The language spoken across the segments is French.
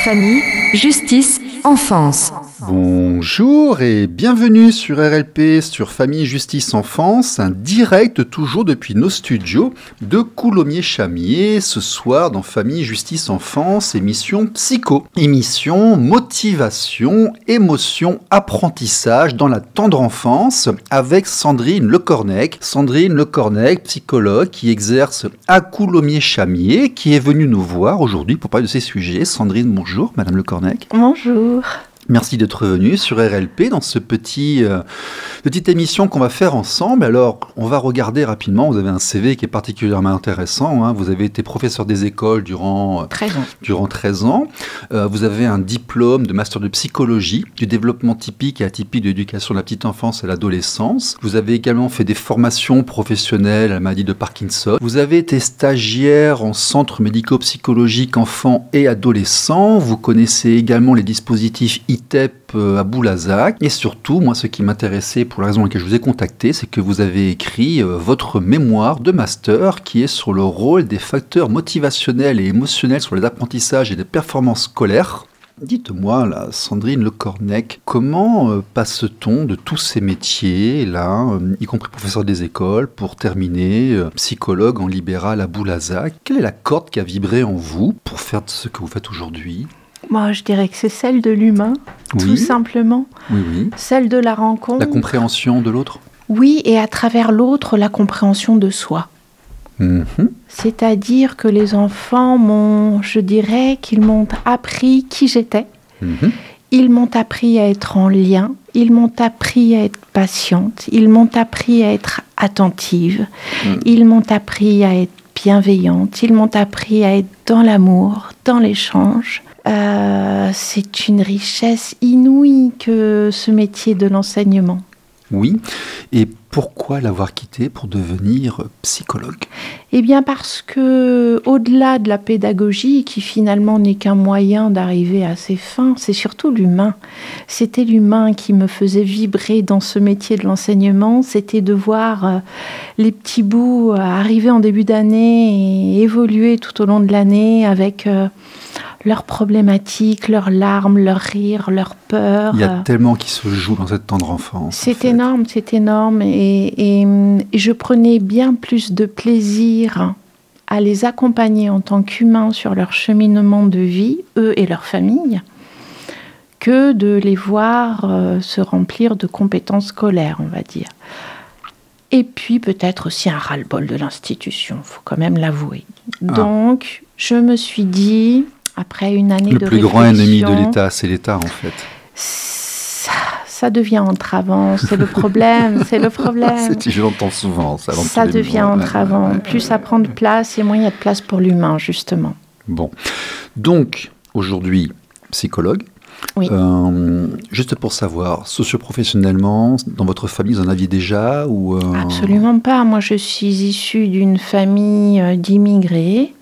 Famille, justice, enfance. Bonjour et bienvenue sur RLP, sur Famille, Justice, Enfance, un direct toujours depuis nos studios de Coulommiers-Chamiers, ce soir dans Famille, Justice, Enfance, émission psycho, émission motivation, émotion, apprentissage dans la tendre enfance avec Sandrine Lecornec. Sandrine Lecornec, psychologue qui exerce à Coulommiers-Chamiers, qui est venue nous voir aujourd'hui pour parler de ces sujets. Sandrine, bonjour, Madame Lecornec. Bonjour. Merci d'être venu sur RLP dans ce petite émission qu'on va faire ensemble. Alors, on va regarder rapidement. Vous avez un CV qui est particulièrement intéressant. Hein. Vous avez été professeur des écoles durant 13 ans. Vous avez un diplôme de master de psychologie, du développement typique et atypique de l'éducation de la petite enfance et l'adolescence. Vous avez également fait des formations professionnelles à la maladie de Parkinson. Vous avez été stagiaire en centre médico-psychologique enfants et adolescents. Vous connaissez également les dispositifs ITEP à Boulazac. Et surtout, moi, ce qui m'intéressait pour la raison pour laquelle je vous ai contacté, c'est que vous avez écrit votre mémoire de master qui est sur le rôle des facteurs motivationnels et émotionnels sur les apprentissages et les performances scolaires. Dites-moi, là, Sandrine Lecornec, comment passe-t-on de tous ces métiers-là, y compris professeur des écoles, pour terminer psychologue en libéral à Boulazac? Quelle est la corde qui a vibré en vous pour faire ce que vous faites aujourd'hui? Moi, je dirais que c'est celle de l'humain, tout simplement. Oui. Celle de la rencontre. La compréhension de l'autre. Oui, et à travers l'autre, la compréhension de soi. C'est-à-dire que les enfants je dirais qu'ils m'ont appris qui j'étais. Ils m'ont appris à être en lien. Ils m'ont appris à être patiente. Ils m'ont appris à être attentive. Ils m'ont appris à être bienveillante. Ils m'ont appris à être dans l'amour, dans l'échange. C'est une richesse inouïe que ce métier de l'enseignement. Oui, et pourquoi l'avoir quitté pour devenir psychologue? Eh bien parce que, au-delà de la pédagogie, qui finalement n'est qu'un moyen d'arriver à ses fins, c'est surtout l'humain. C'était l'humain qui me faisait vibrer dans ce métier de l'enseignement. C'était de voir les petits bouts arriver en début d'année et évoluer tout au long de l'année avec leurs problématiques, leurs larmes, leurs rires, leurs peurs. Il y a tellement qui se joue dans cette tendre enfance. C'est énorme. Et je prenais bien plus de plaisir à les accompagner en tant qu'humains sur leur cheminement de vie, eux et leur famille, que de les voir se remplir de compétences scolaires, on va dire. Et puis peut-être aussi un ras-le-bol de l'institution, il faut quand même l'avouer. Donc, je me suis dit, après une année de réflexion... Le plus grand ennemi de l'État, c'est l'État, en fait. Ça devient entravant, c'est le problème, Je l'entends souvent, ça. Ça devient entravant. Plus ça prend de place, et moins il y a de place pour l'humain, justement. Bon. Donc, aujourd'hui, psychologue. Oui. Juste pour savoir, socioprofessionnellement, dans votre famille, vous en aviez déjà ou Absolument pas. Moi, je suis issue d'une famille d'immigrés,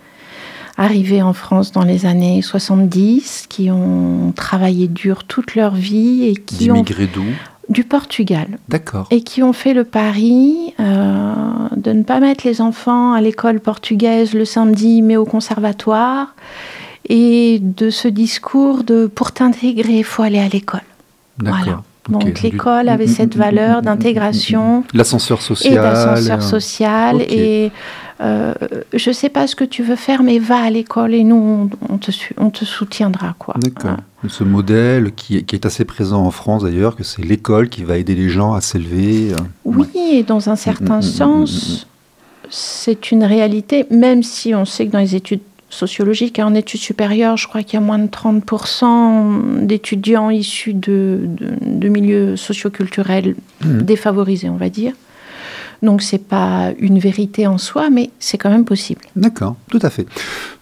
arrivés en France dans les années 70, qui ont travaillé dur toute leur vie. D'immigrés d'où ? Du Portugal. D'accord. Et qui ont fait le pari de ne pas mettre les enfants à l'école portugaise le samedi, mais au conservatoire. Et de ce discours de pour t'intégrer, il faut aller à l'école. D'accord. Voilà. Donc l'école avait cette valeur d'intégration. L'ascenseur social. Et d'ascenseur social. Okay. Et je ne sais pas ce que tu veux faire, mais va à l'école et nous, on te soutiendra, quoi. D'accord. Ce modèle qui est assez présent en France d'ailleurs, que c'est l'école qui va aider les gens à s'élever. Oui, et dans un certain sens, c'est une réalité, même si on sait que dans les études sociologiques et en études supérieures, je crois qu'il y a moins de 30% d'étudiants issus de milieux socioculturels défavorisés, on va dire. Donc, ce n'est pas une vérité en soi, mais c'est quand même possible. D'accord, tout à fait.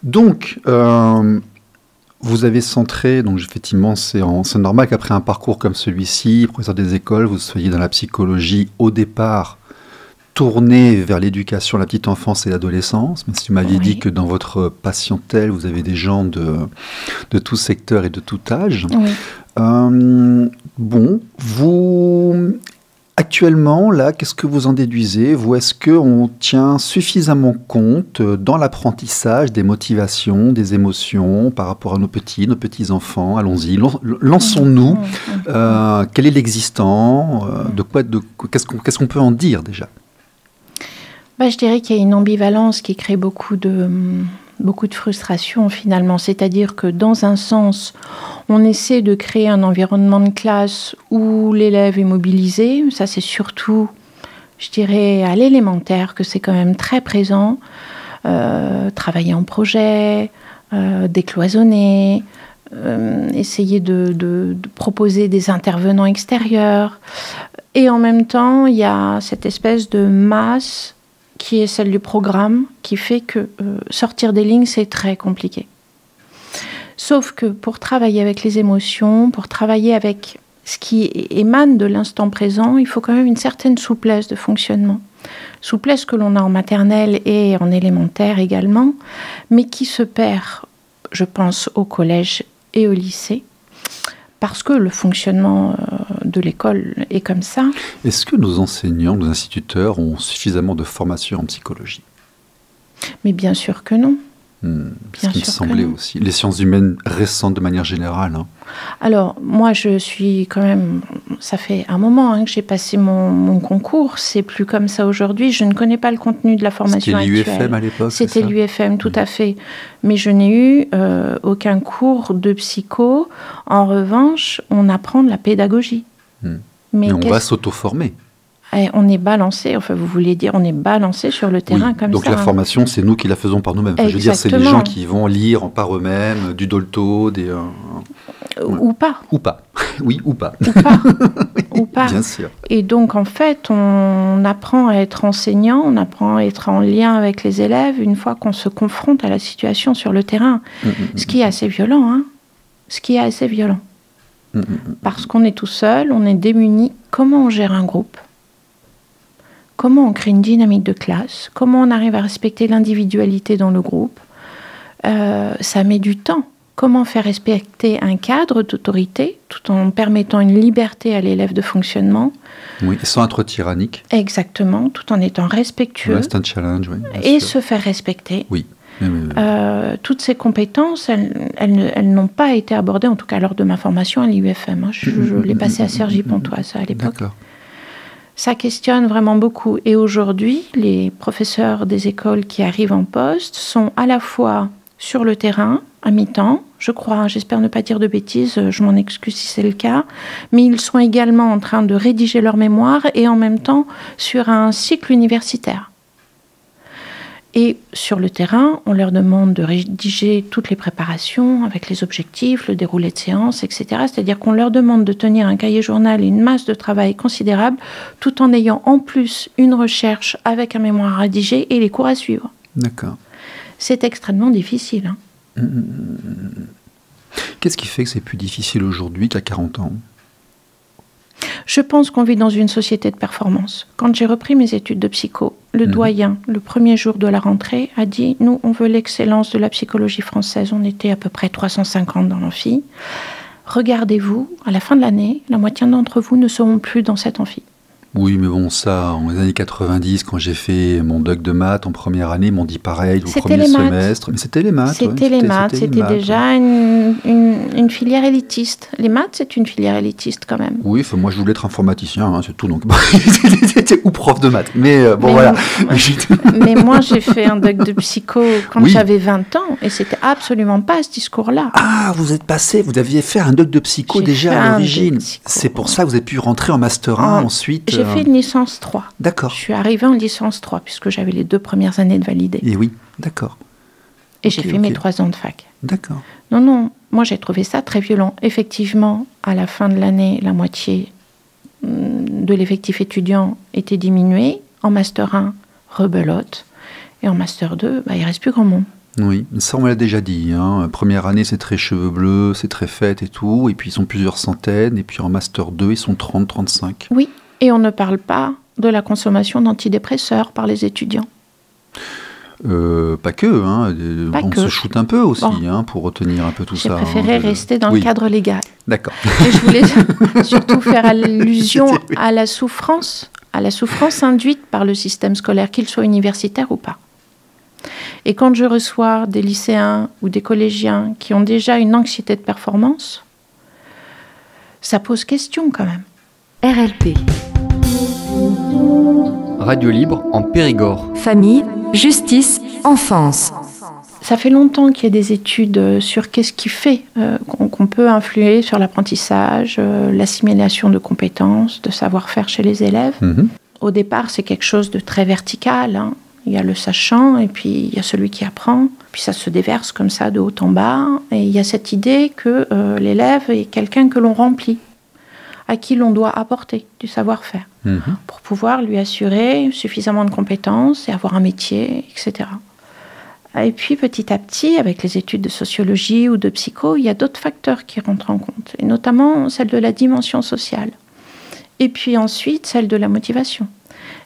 Donc, vous avez centré, donc effectivement, c'est normal qu'après un parcours comme celui-ci, professeur des écoles, vous soyez dans la psychologie au départ, tourné vers l'éducation, la petite enfance et l'adolescence. Mais si vous m'aviez dit que dans votre patientèle, vous avez des gens de tout secteur et de tout âge. Oui. Bon, vous... Actuellement, là, qu'est-ce que vous en déduisez? Vous, est-ce qu'on tient suffisamment compte dans l'apprentissage des motivations, des émotions par rapport à nos petits-enfants? Allons-y, lançons-nous. Quel est l'existant? Qu'est-ce qu'on peut en dire déjà? Je dirais qu'il y a une ambivalence qui crée beaucoup de frustration finalement. C'est-à-dire que dans un sens, on essaie de créer un environnement de classe où l'élève est mobilisé. Ça, c'est surtout, je dirais, à l'élémentaire que c'est quand même très présent. Travailler en projet, décloisonner, essayer de proposer des intervenants extérieurs. Et en même temps, il y a cette espèce de masse qui est celle du programme, qui fait que sortir des lignes, c'est très compliqué. Sauf que pour travailler avec les émotions, pour travailler avec ce qui émane de l'instant présent, il faut quand même une certaine souplesse de fonctionnement. Souplesse que l'on a en maternelle et en élémentaire également, mais qui se perd, je pense, au collège et au lycée, parce que le fonctionnement de l'école est comme ça. Est-ce que nos enseignants, nos instituteurs ont suffisamment de formation en psychologie? Mais bien sûr que non. Ce qui me semblait aussi. Les sciences humaines récentes de manière générale. Alors, moi, je suis quand même... Ça fait un moment que j'ai passé mon concours. C'est plus comme ça aujourd'hui. Je ne connais pas le contenu de la formation actuelle. C'était l'UFM à l'époque? C'était l'UFM, tout à fait. Mais je n'ai eu aucun cours de psycho. En revanche, on apprend de la pédagogie. Mais on va s'auto-former. On est balancé, enfin vous voulez dire, on est balancé sur le terrain comme donc ça. Donc la formation, c'est nous qui la faisons par nous-mêmes. Enfin, je veux dire, c'est les gens qui vont lire par eux-mêmes, du Dolto, des... Ou pas. Ou pas. Oui, ou pas. Ou pas. Ou pas. Bien sûr. Et donc, en fait, on apprend à être enseignant, on apprend à être en lien avec les élèves une fois qu'on se confronte à la situation sur le terrain. Ce qui est assez violent, hein. Ce qui est assez violent. Parce qu'on est tout seul, on est démuni. Comment on gère un groupe ? Comment on crée une dynamique de classe? Comment on arrive à respecter l'individualité dans le groupe? Ça met du temps. Comment faire respecter un cadre d'autorité tout en permettant une liberté à l'élève de fonctionnement? Oui, sans être tyrannique. Exactement, tout en étant respectueux. Ouais, c'est un challenge, oui. Et se faire respecter. Oui. Toutes ces compétences, elles n'ont pas été abordées, en tout cas lors de ma formation à l'IUFM. Je l'ai passée à Cergy-Pontoise à l'époque. D'accord. Ça questionne vraiment beaucoup. Et aujourd'hui, les professeurs des écoles qui arrivent en poste sont à la fois sur le terrain, à mi-temps, je crois, j'espère ne pas dire de bêtises, je m'en excuse si c'est le cas, mais ils sont également en train de rédiger leur mémoire et en même temps sur un cycle universitaire. Et sur le terrain, on leur demande de rédiger toutes les préparations avec les objectifs, le déroulé de séance, etc. C'est-à-dire qu'on leur demande de tenir un cahier journal et une masse de travail considérable, tout en ayant en plus une recherche avec un mémoire à rédiger et les cours à suivre. D'accord. C'est extrêmement difficile. Qu'est-ce qui fait que c'est plus difficile aujourd'hui qu'à 40 ans ? Je pense qu'on vit dans une société de performance. Quand j'ai repris mes études de psycho, le doyen, le premier jour de la rentrée, a dit « Nous, on veut l'excellence de la psychologie française. » On était à peu près 350 dans l'amphi. « Regardez-vous, à la fin de l'année, la moitié d'entre vous ne seront plus dans cet amphi. » Oui, mais bon, ça, en les années 90, quand j'ai fait mon doc de maths en première année, ils m'ont dit pareil au premier semestre. Mais c'était les maths. C'était les maths, c'était déjà une filière élitiste. Les maths, c'est une filière élitiste quand même. Oui, moi je voulais être informaticien, hein, c'est tout. Donc, ou prof de maths. Mais voilà. Mais moi, j'ai fait un doc de psycho quand j'avais 20 ans et c'était absolument pas ce discours-là. Ah, vous aviez fait un doc de psycho déjà à l'origine. C'est pour ça que vous avez pu rentrer en Master 1 ensuite. J'ai fait une licence 3. D'accord. Je suis arrivée en licence 3 puisque j'avais les 2 premières années de validées. Et oui, d'accord. Et j'ai fait mes 3 ans de fac. D'accord. Non, moi j'ai trouvé ça très violent. Effectivement, à la fin de l'année, la moitié de l'effectif étudiant était diminué. En Master 1, rebelote. Et en Master 2, il ne reste plus grand monde. Oui, ça on me l'a déjà dit. Hein. Première année, c'est très cheveux bleus, c'est très fête et tout. Et puis ils sont plusieurs centaines. Et puis en Master 2, ils sont 30, 35. Oui. Et on ne parle pas de la consommation d'antidépresseurs par les étudiants. Pas que, hein. On se shoot un peu aussi pour retenir un peu tout ça. J'ai préféré rester dans le cadre légal. D'accord. Et je voulais surtout faire allusion à la souffrance induite par le système scolaire, qu'il soit universitaire ou pas. Et quand je reçois des lycéens ou des collégiens qui ont déjà une anxiété de performance, ça pose question quand même. RLP. Radio libre en Périgord. Famille, justice, enfance. Ça fait longtemps qu'il y a des études sur qu'est-ce qui fait qu'on peut influer sur l'apprentissage, l'assimilation de compétences, de savoir-faire chez les élèves. Au départ, c'est quelque chose de très vertical, hein. Il y a le sachant et puis il y a celui qui apprend. Puis ça se déverse comme ça de haut en bas. Et il y a cette idée que l'élève est quelqu'un que l'on remplit, à qui l'on doit apporter du savoir-faire pour pouvoir lui assurer suffisamment de compétences et avoir un métier, etc. Et puis petit à petit, avec les études de sociologie ou de psycho, il y a d'autres facteurs qui rentrent en compte, et notamment celle de la dimension sociale. Et puis ensuite, celle de la motivation.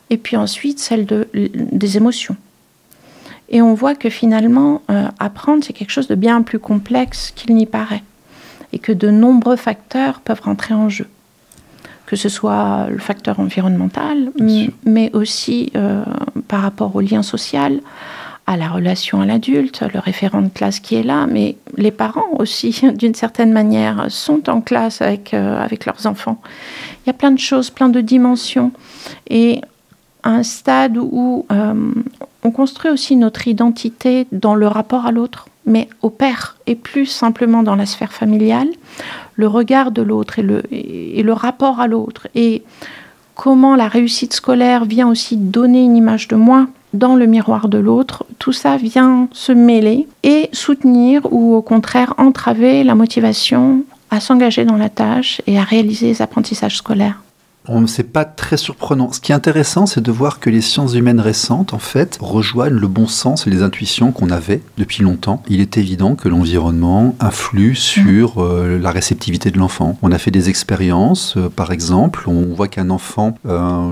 Et puis ensuite, celle des émotions. Et on voit que finalement, apprendre, c'est quelque chose de bien plus complexe qu'il n'y paraît. Et que de nombreux facteurs peuvent rentrer en jeu. Que ce soit le facteur environnemental, mais aussi par rapport au lien social, à la relation à l'adulte, le référent de classe qui est là, mais les parents aussi, d'une certaine manière, sont en classe avec leurs enfants. Il y a plein de choses, plein de dimensions. Et un stade où on construit aussi notre identité dans le rapport à l'autre, mais au père, et plus simplement dans la sphère familiale, le regard de l'autre et le rapport à l'autre, et comment la réussite scolaire vient aussi donner une image de moi dans le miroir de l'autre, tout ça vient se mêler et soutenir ou au contraire entraver la motivation à s'engager dans la tâche et à réaliser les apprentissages scolaires. C'est pas très surprenant. Ce qui est intéressant, c'est de voir que les sciences humaines récentes, en fait, rejoignent le bon sens et les intuitions qu'on avait depuis longtemps. Il est évident que l'environnement influe sur la réceptivité de l'enfant. On a fait des expériences, par exemple, on voit qu'un enfant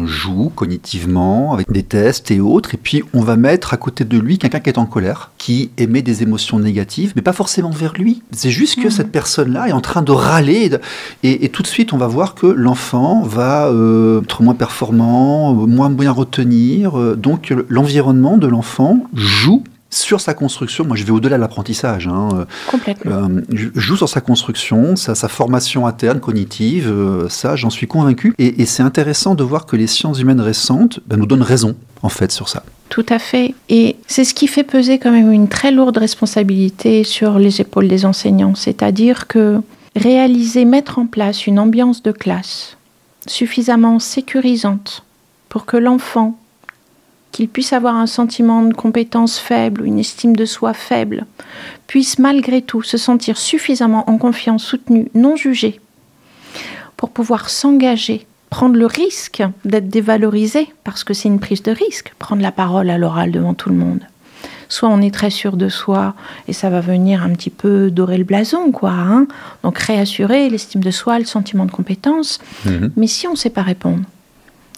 joue cognitivement avec des tests et autres, et puis on va mettre à côté de lui quelqu'un qui est en colère, qui émet des émotions négatives, mais pas forcément vers lui. C'est juste que cette personne-là est en train de râler, et tout de suite, on va voir que l'enfant va être moins performant, moins bien retenir. Donc l'environnement de l'enfant joue sur sa construction. Moi, je vais au-delà de l'apprentissage. Complètement. Joue sur sa construction, sa formation interne, cognitive. Ça, j'en suis convaincu. Et c'est intéressant de voir que les sciences humaines récentes nous donnent raison, en fait, sur ça. Tout à fait. Et c'est ce qui fait peser quand même une très lourde responsabilité sur les épaules des enseignants. C'est-à-dire que mettre en place une ambiance de classe suffisamment sécurisante pour que l'enfant, qu'il puisse avoir un sentiment de compétence faible ou une estime de soi faible, puisse malgré tout se sentir suffisamment en confiance, soutenu, non jugé, pour pouvoir s'engager, prendre le risque d'être dévalorisé, parce que c'est une prise de risque, prendre la parole à l'oral devant tout le monde. Soit on est très sûr de soi et ça va venir un petit peu dorer le blason, quoi. Donc réassurer l'estime de soi, le sentiment de compétence. Mais si on ne sait pas répondre,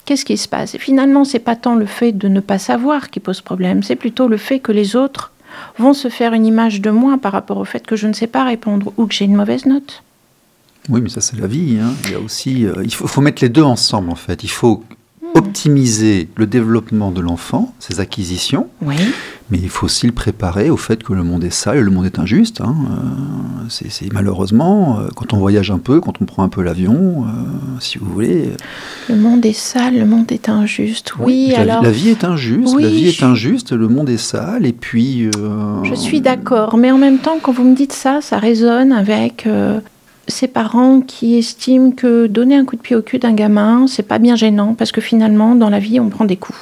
qu'est-ce qui se passe ? Et finalement, c'est pas tant le fait de ne pas savoir qui pose problème, c'est plutôt le fait que les autres vont se faire une image de moi par rapport au fait que je ne sais pas répondre ou que j'ai une mauvaise note. Oui, mais ça c'est la vie. Il y a aussi, il faut mettre les deux ensemble en fait. Il faut optimiser le développement de l'enfant, ses acquisitions, mais il faut aussi le préparer au fait que le monde est sale et le monde est injuste. C'est malheureusement, quand on voyage un peu, quand on prend un peu l'avion, si vous voulez... Le monde est sale, le monde est injuste. Oui, alors... La vie est injuste, la vie est injuste, le monde est sale, et puis... Je suis d'accord, mais en même temps, quand vous me dites ça, ça résonne avec... ces parents qui estiment que donner un coup de pied au cul d'un gamin, c'est pas bien gênant, parce que finalement, dans la vie, on prend des coups.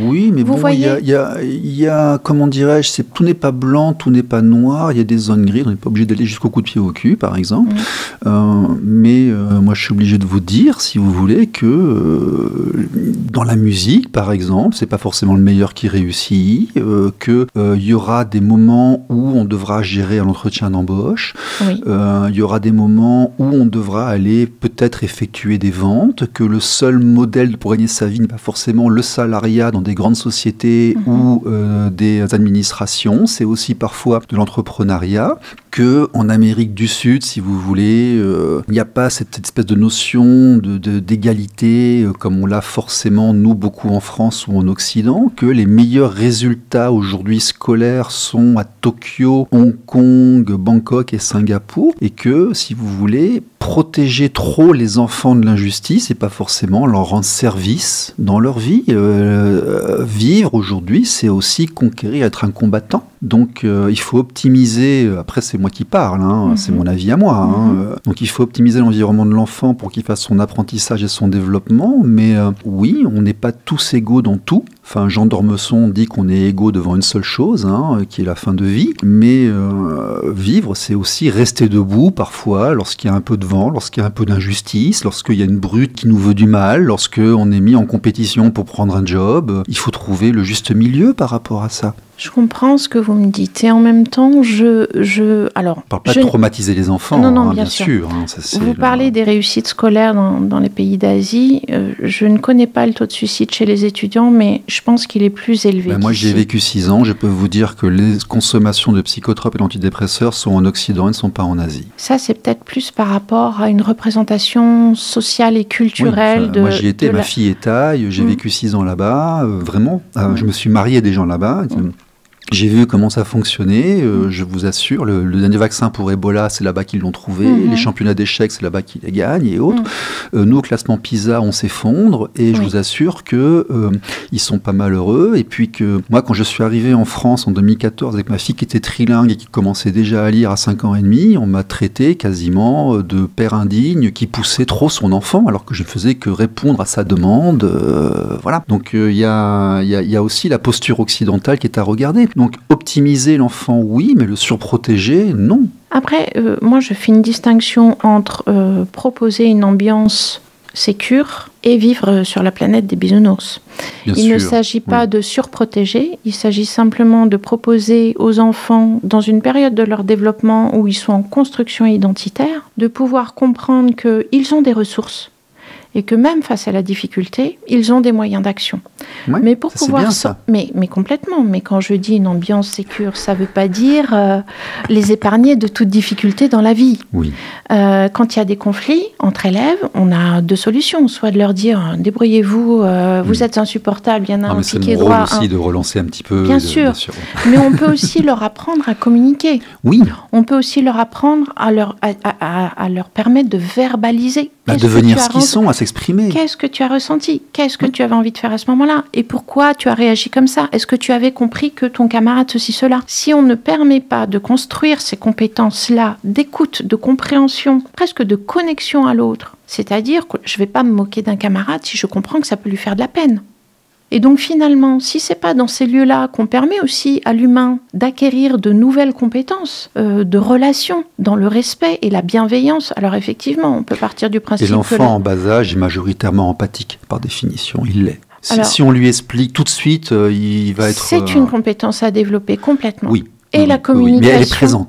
Oui, mais il y a, comment dirais-je, tout n'est pas blanc, tout n'est pas noir, il y a des zones grises, on n'est pas obligé d'aller jusqu'au coup de pied au cul, par exemple. Mais moi, je suis obligé de vous dire, si vous voulez, que dans la musique, par exemple, c'est pas forcément le meilleur qui réussit, qu'il y aura des moments où on devra gérer un entretien d'embauche, il y aura des moments où on devra aller peut-être effectuer des ventes, que le seul modèle pour gagner sa vie n'est pas forcément le salariat cas dans des grandes sociétés ou des administrations. C'est aussi parfois de l'entrepreneuriat. Qu'en Amérique du Sud, si vous voulez, il n'y a pas cette espèce de notion d'égalité comme on l'a forcément, nous, beaucoup en France ou en Occident, que les meilleurs résultats aujourd'hui scolaires sont à Tokyo, Hong Kong, Bangkok et Singapour, et que, si vous voulez, protéger trop les enfants de l'injustice et pas forcément leur rendre service dans leur vie. Vivre aujourd'hui, c'est aussi conquérir, être un combattant. Donc il faut optimiser, après c'est moi qui parle, c'est mon avis à moi, donc il faut optimiser l'environnement de l'enfant pour qu'il fasse son apprentissage et son développement, mais oui, on n'est pas tous égaux dans tout. Enfin, Jean d'Ormesson dit qu'on est égaux devant une seule chose, qui est la fin de vie, mais vivre, c'est aussi rester debout parfois lorsqu'il y a un peu de vent, lorsqu'il y a un peu d'injustice, lorsqu'il y a une brute qui nous veut du mal, lorsqu'on est mis en compétition pour prendre un job. Il faut trouver le juste milieu par rapport à ça. Je comprends ce que vous me dites et en même temps, alors, on ne parle pas de traumatiser les enfants, non, bien sûr. Vous parlez des réussites scolaires dans les pays d'Asie. Je ne connais pas le taux de suicide chez les étudiants, mais je pense qu'il est plus élevé. Moi, j'ai vécu 6 ans. Je peux vous dire que les consommations de psychotropes et d'antidépresseurs sont en Occident et ne sont pas en Asie. Ça, c'est peut-être plus par rapport à une représentation sociale et culturelle. Moi, j'y étais. Ma fille est thaï. J'ai vécu 6 ans là-bas. Vraiment. Je me suis marié à des gens là-bas. J'ai vu comment ça fonctionnait, je vous assure, le dernier vaccin pour Ebola, c'est là-bas qu'ils l'ont trouvé, les championnats d'échecs, c'est là-bas qu'ils les gagnent et autres. Nous, au classement PISA, on s'effondre et je vous assure qu'ils sont pas malheureux. Et puis que moi, quand je suis arrivé en France en 2014 avec ma fille qui était trilingue et qui commençait déjà à lire à 5 ans et demi, on m'a traité quasiment de père indigne qui poussait trop son enfant alors que je ne faisais que répondre à sa demande. Voilà. Donc il y a aussi la posture occidentale qui est à regarder. Donc, optimiser l'enfant, oui, mais le surprotéger, non. Après, moi, je fais une distinction entre proposer une ambiance sécure et vivre sur la planète des bisounours. Il ne s'agit pas de surprotéger, il s'agit simplement de proposer aux enfants, dans une période de leur développement où ils sont en construction identitaire, de pouvoir comprendre qu'ils ont des ressources. Et que même face à la difficulté, ils ont des moyens d'action. Ouais, mais pour ça, pouvoir, bien, ça. Mais complètement. Mais quand je dis une ambiance sécure, ça ne veut pas dire les épargner de toute difficulté dans la vie. Oui. Quand il y a des conflits entre élèves, on a 2 solutions. Soit de leur dire débrouillez-vous, vous êtes insupportable, il y en a un piqué droit. C'est mon rôle aussi de relancer un petit peu. Bien sûr. Mais on peut aussi leur apprendre à communiquer. Oui. On peut aussi leur apprendre à leur permettre de verbaliser. À devenir ce qu'ils sont, à s'exprimer. Qu'est-ce que tu as ressenti? Qu'est-ce que tu avais envie de faire à ce moment-là? Et pourquoi tu as réagi comme ça? Est-ce que tu avais compris que ton camarade ceci, cela? Si on ne permet pas de construire ces compétences-là d'écoute, de compréhension, presque de connexion à l'autre, c'est-à-dire que je ne vais pas me moquer d'un camarade si je comprends que ça peut lui faire de la peine. Et donc finalement, si c'est pas dans ces lieux-là qu'on permet aussi à l'humain d'acquérir de nouvelles compétences, de relations, dans le respect et la bienveillance, alors effectivement, on peut partir du principe que... Et l'enfant en bas âge est majoritairement empathique, par définition, il l'est. Si on lui explique tout de suite, il va être... C'est une compétence à développer complètement. Oui. Et la communication. Mais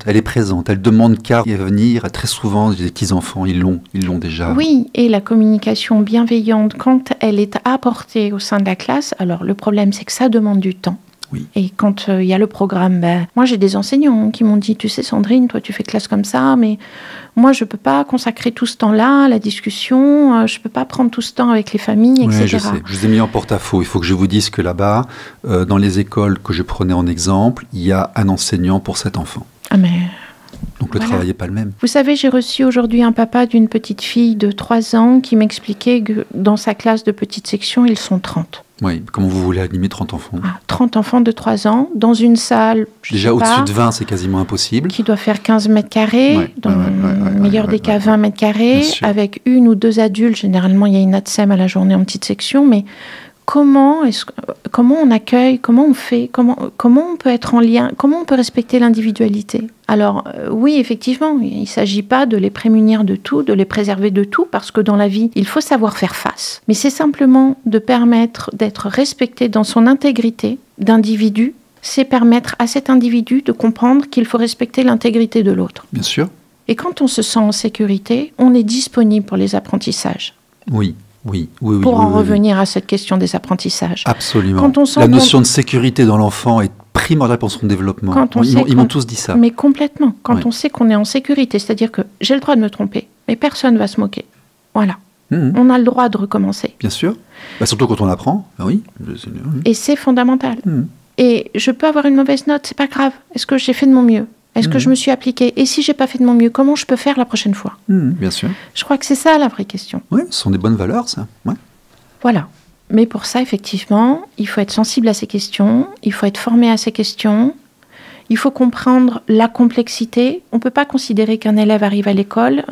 elle est présente. Elle demande qu'à y venir. Très souvent, les petits-enfants, ils l'ont déjà. Oui, et la communication bienveillante, quand elle est apportée au sein de la classe, alors le problème, c'est que ça demande du temps. Oui. Et quand il y a le programme, moi j'ai des enseignants qui m'ont dit, tu sais Sandrine, toi tu fais classe comme ça, mais moi je ne peux pas consacrer tout ce temps-là à la discussion, je ne peux pas prendre tout ce temps avec les familles, etc. Oui, je sais. Je vous ai mis en porte-à-faux. Il faut que je vous dise que là-bas, dans les écoles que je prenais en exemple, il y a un enseignant pour 7 enfants. Ah mais... Donc le travail n'est pas le même. Vous savez, j'ai reçu aujourd'hui un papa d'une petite fille de 3 ans qui m'expliquait que dans sa classe de petite section, ils sont 30. Oui, comment vous voulez animer 30 enfants? 30 enfants de 3 ans, dans une salle... Déjà au-dessus de 20, c'est quasiment impossible. Qui doit faire 15 mètres carrés, dans le meilleur des cas 20 mètres carrés, avec 1 ou 2 adultes. Généralement, il y a une ATSEM à la journée en petite section, mais... Comment on accueille, comment on fait, comment on peut être en lien, comment on peut respecter l'individualité? Alors oui, effectivement, il ne s'agit pas de les prémunir de tout, de les préserver de tout, parce que dans la vie, il faut savoir faire face. Mais c'est simplement de permettre d'être respecté dans son intégrité d'individu, c'est permettre à cet individu de comprendre qu'il faut respecter l'intégrité de l'autre. Bien sûr. Et quand on se sent en sécurité, on est disponible pour les apprentissages. Oui. Oui, pour en revenir à cette question des apprentissages. Absolument. Quand on sent la notion de sécurité dans l'enfant est primordiale pour son développement. Ils m'ont tous dit ça. Mais complètement. Quand on sait qu'on est en sécurité, c'est-à-dire que j'ai le droit de me tromper, mais personne ne va se moquer. Voilà. On a le droit de recommencer. Bien sûr. Surtout quand on apprend. Oui. Et c'est fondamental. Et je peux avoir une mauvaise note, c'est pas grave. Est-ce que j'ai fait de mon mieux ? Est-ce que je me suis appliquée ? Et si j'ai pas fait de mon mieux, comment je peux faire la prochaine fois ? Bien sûr. Je crois que c'est ça la vraie question. Oui, ce sont des bonnes valeurs, ça. Ouais. Voilà. Mais pour ça, effectivement, il faut être sensible à ces questions, il faut être formé à ces questions, il faut comprendre la complexité. On ne peut pas considérer qu'un élève arrive à l'école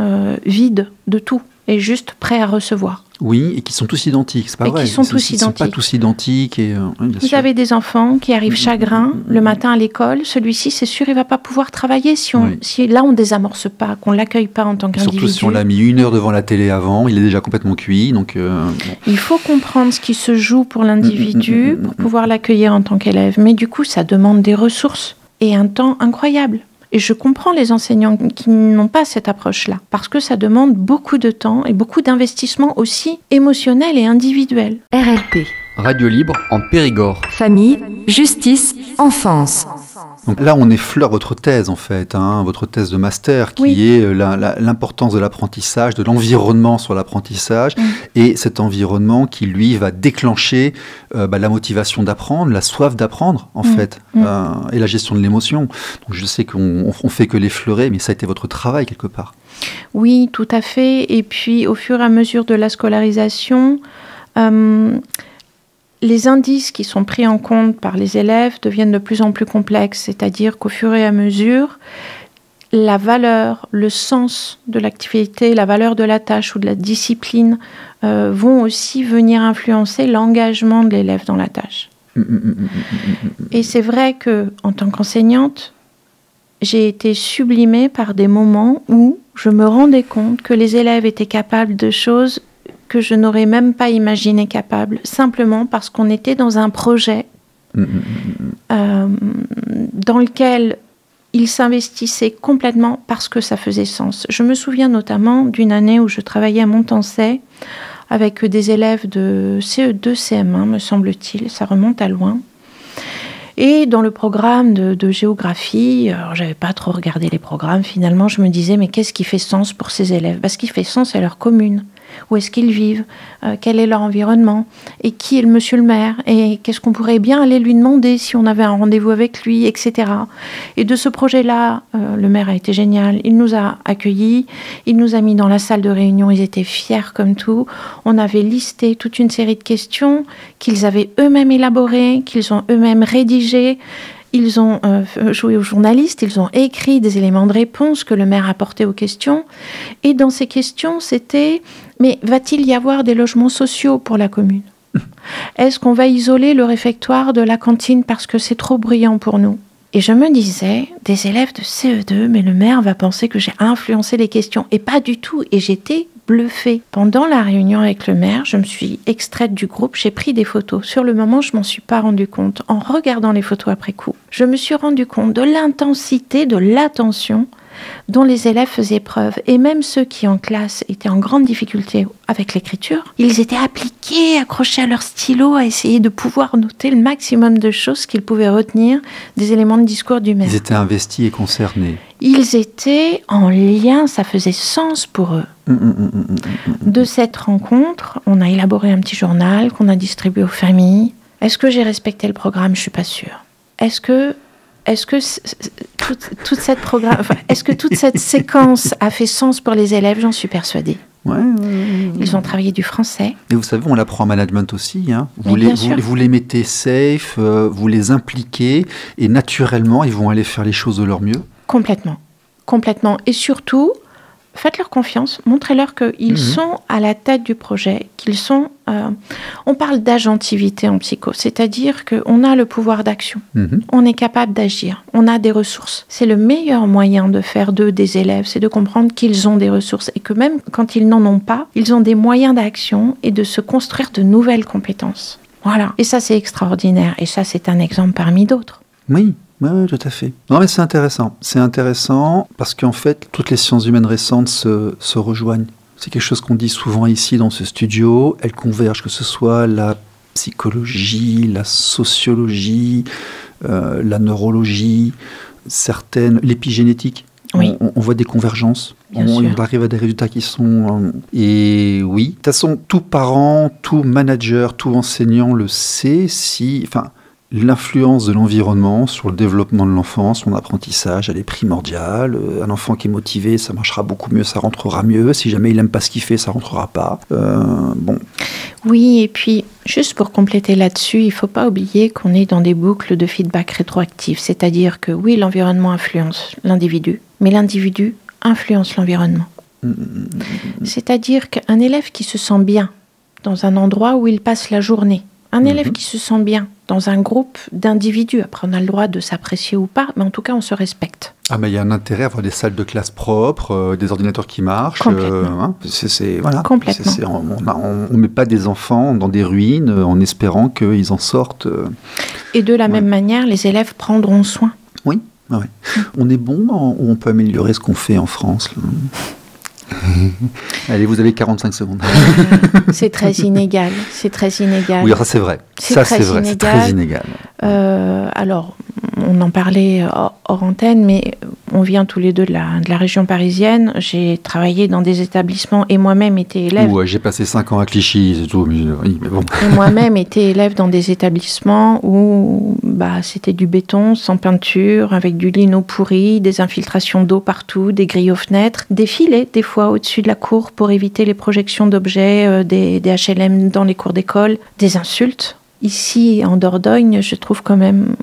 vide de tout et juste prêt à recevoir. Oui, et qui sont tous identiques, c'est pas vrai. Ils sont tous identiques. Ils ne sont pas tous identiques. Vous avez des enfants qui arrivent chagrins le matin à l'école. Celui-ci, c'est sûr, il ne va pas pouvoir travailler si là, on ne désamorce pas, qu'on ne l'accueille pas en tant qu'individu. Surtout si on l'a mis 1 heure devant la télé avant, il est déjà complètement cuit. Donc, Il faut comprendre ce qui se joue pour l'individu pour pouvoir l'accueillir en tant qu'élève. Mais du coup, ça demande des ressources et un temps incroyable. Et je comprends les enseignants qui n'ont pas cette approche-là, parce que ça demande beaucoup de temps et beaucoup d'investissement aussi émotionnel et individuel. RLP. Radio libre en Périgord. Famille, justice, enfance. Donc là, on effleure votre thèse, en fait, votre thèse de master, qui est l'importance de l'apprentissage, de l'environnement sur l'apprentissage, et cet environnement qui, lui, va déclencher la motivation d'apprendre, la soif d'apprendre, en fait, et la gestion de l'émotion. Donc je sais qu'on ne fait que l'effleurer, mais ça a été votre travail, quelque part. Oui, tout à fait. Et puis, au fur et à mesure de la scolarisation, les indices qui sont pris en compte par les élèves deviennent de plus en plus complexes, c'est-à-dire qu'au fur et à mesure, la valeur, le sens de l'activité, la valeur de la tâche ou de la discipline vont aussi venir influencer l'engagement de l'élève dans la tâche. Et c'est vrai qu'en tant qu'enseignante, j'ai été sublimée par des moments où je me rendais compte que les élèves étaient capables de choses que je n'aurais même pas imaginé capable, simplement parce qu'on était dans un projet dans lequel ils s'investissaient complètement parce que ça faisait sens. Je me souviens notamment d'une année où je travaillais à Montancey avec des élèves de CE2, CM1, me semble-t-il, ça remonte à loin. Et dans le programme de géographie, alors j'avais pas trop regardé les programmes, finalement je me disais, mais qu'est-ce qui fait sens pour ces élèves ? Ce qui fait sens, c'est leur commune. Où est-ce qu'ils vivent, quel est leur environnement, et qui est le monsieur le maire, et qu'est-ce qu'on pourrait bien aller lui demander si on avait un rendez-vous avec lui, etc. Et de ce projet-là, le maire a été génial, il nous a accueillis, il nous a mis dans la salle de réunion, ils étaient fiers comme tout, on avait listé toute une série de questions qu'ils avaient eux-mêmes élaborées, qu'ils ont eux-mêmes rédigées. Ils ont joué aux journalistes, ils ont écrit des éléments de réponse que le maire apportait aux questions. Et dans ces questions, c'était « Mais va-t-il y avoir des logements sociaux pour la commune ? Est-ce qu'on va isoler le réfectoire de la cantine parce que c'est trop bruyant pour nous ?» Et je me disais, des élèves de CE2, mais le maire va penser que j'ai influencé les questions. Et pas du tout. Et j'étais bluffée. Pendant la réunion avec le maire, je me suis extraite du groupe, j'ai pris des photos. Sur le moment, je m'en suis pas rendu compte. En regardant les photos après coup, je me suis rendu compte de l'intensité, de l'attention dont les élèves faisaient preuve. Et même ceux qui en classe étaient en grande difficulté avec l'écriture, ils étaient appliqués, accrochés à leur stylo, à essayer de pouvoir noter le maximum de choses qu'ils pouvaient retenir des éléments de discours du maire. Ils étaient investis et concernés. Ils étaient en lien, ça faisait sens pour eux. De cette rencontre, on a élaboré un petit journal qu'on a distribué aux familles. Est-ce que j'ai respecté le programme ? Je ne suis pas sûre. Est-ce que toute cette séquence a fait sens pour les élèves ? J'en suis persuadée. Ouais. Ils ont travaillé du français. Et vous savez, on l'apprend en management aussi. Vous les mettez safe, vous les impliquez, et naturellement, ils vont aller faire les choses de leur mieux. Complètement. Et surtout, faites-leur confiance, montrez-leur qu'ils sont à la tête du projet, qu'ils sont... on parle d'agentivité en psycho, c'est-à-dire qu'on a le pouvoir d'action, on est capable d'agir, on a des ressources. C'est le meilleur moyen de faire d'eux des élèves, c'est de comprendre qu'ils ont des ressources et que même quand ils n'en ont pas, ils ont des moyens d'action et de se construire de nouvelles compétences. Voilà. Et ça, c'est extraordinaire. Et ça, c'est un exemple parmi d'autres. Oui, tout à fait. Non, mais c'est intéressant. C'est intéressant parce qu'en fait, toutes les sciences humaines récentes se rejoignent. C'est quelque chose qu'on dit souvent ici dans ce studio. Elles convergent, que ce soit la psychologie, la sociologie, la neurologie, l'épigénétique. Oui. On voit des convergences. On arrive à des résultats qui sont... Et oui, de toute façon, tout parent, tout manager, tout enseignant le sait l'influence de l'environnement sur le développement de l'enfant, son apprentissage, elle est primordiale. Un enfant qui est motivé, ça marchera beaucoup mieux, ça rentrera mieux. Si jamais il n'aime pas ce qu'il fait, ça rentrera pas. Oui, et puis, juste pour compléter là-dessus, il ne faut pas oublier qu'on est dans des boucles de feedback rétroactif. C'est-à-dire que oui, l'environnement influence l'individu, mais l'individu influence l'environnement. C'est-à-dire qu'un élève qui se sent bien dans un endroit où il passe la journée, un élève qui se sent bien dans un groupe d'individus, après on a le droit de s'apprécier ou pas, mais en tout cas on se respecte. Ah, mais il y a un intérêt à avoir des salles de classe propres, des ordinateurs qui marchent. Complètement. Voilà. Complètement. On ne met pas des enfants dans des ruines en espérant qu'ils en sortent. Et de la même manière, les élèves prendront soin. Oui. Ouais. On est bon ou on peut améliorer ce qu'on fait en France là. Allez, vous avez 45 secondes. C'est très inégal. C'est très inégal. Oui, ça c'est vrai. C'est très inégal. Alors, on en parlait hors antenne, mais on vient tous les deux de la région parisienne. J'ai travaillé dans des établissements et moi-même été élève. J'ai passé 5 ans à Clichy, c'est tout. Oui, mais bon. Et moi-même été élève dans des établissements où c'était du béton sans peinture, avec du lino pourri, des infiltrations d'eau partout, des grilles aux fenêtres, des filets des fois au-dessus de la cour pour éviter les projections d'objets, des HLM dans les cours d'école, des insultes. Ici, en Dordogne, je trouve quand même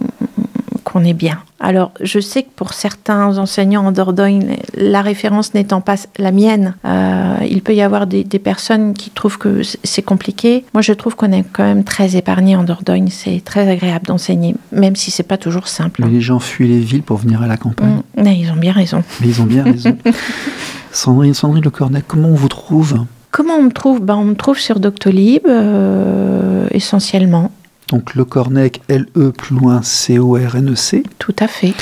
qu'on est bien. Alors, je sais que pour certains enseignants en Dordogne, la référence n'étant pas la mienne, il peut y avoir des personnes qui trouvent que c'est compliqué. Moi, je trouve qu'on est quand même très épargné en Dordogne. C'est très agréable d'enseigner, même si c'est pas toujours simple. Mais les gens fuient les villes pour venir à la campagne. Ils ont bien raison. Sandrine Le Cornec, comment on vous trouve ? Comment on me trouve ? On me trouve sur Doctolib, essentiellement. Donc Le Cornec, L-E plus loin C-O-R-N-E-C. Tout à fait.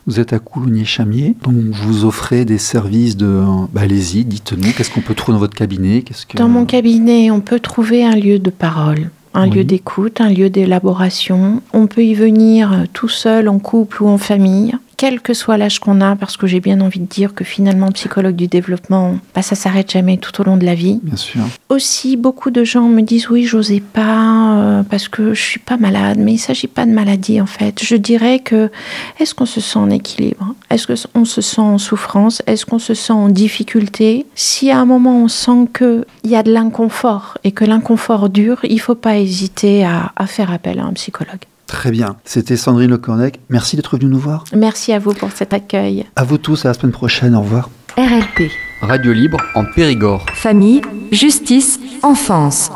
Vous êtes à Coulommiers-Chamiers, donc vous offrez des services de... allez-y, dites-nous, qu'est-ce qu'on peut trouver dans votre cabinet ? Dans mon cabinet, on peut trouver un lieu de parole, un lieu d'écoute, un lieu d'élaboration. On peut y venir tout seul, en couple ou en famille. Quel que soit l'âge qu'on a, parce que j'ai bien envie de dire que finalement, psychologue du développement, ça s'arrête jamais tout au long de la vie. Bien sûr. Aussi, beaucoup de gens me disent oui, j'osais pas parce que je suis pas malade, mais il s'agit pas de maladie en fait. Je dirais que est-ce qu'on se sent en équilibre ? Est-ce qu'on se sent en souffrance ? Est-ce qu'on se sent en difficulté ? Si à un moment on sent qu'il y a de l'inconfort et que l'inconfort dure, il faut pas hésiter à faire appel à un psychologue. Très bien. C'était Sandrine Le Cornec. Merci d'être venue nous voir. Merci à vous pour cet accueil. À vous tous, à la semaine prochaine. Au revoir. RLP. Radio libre en Périgord. Famille, justice, enfance.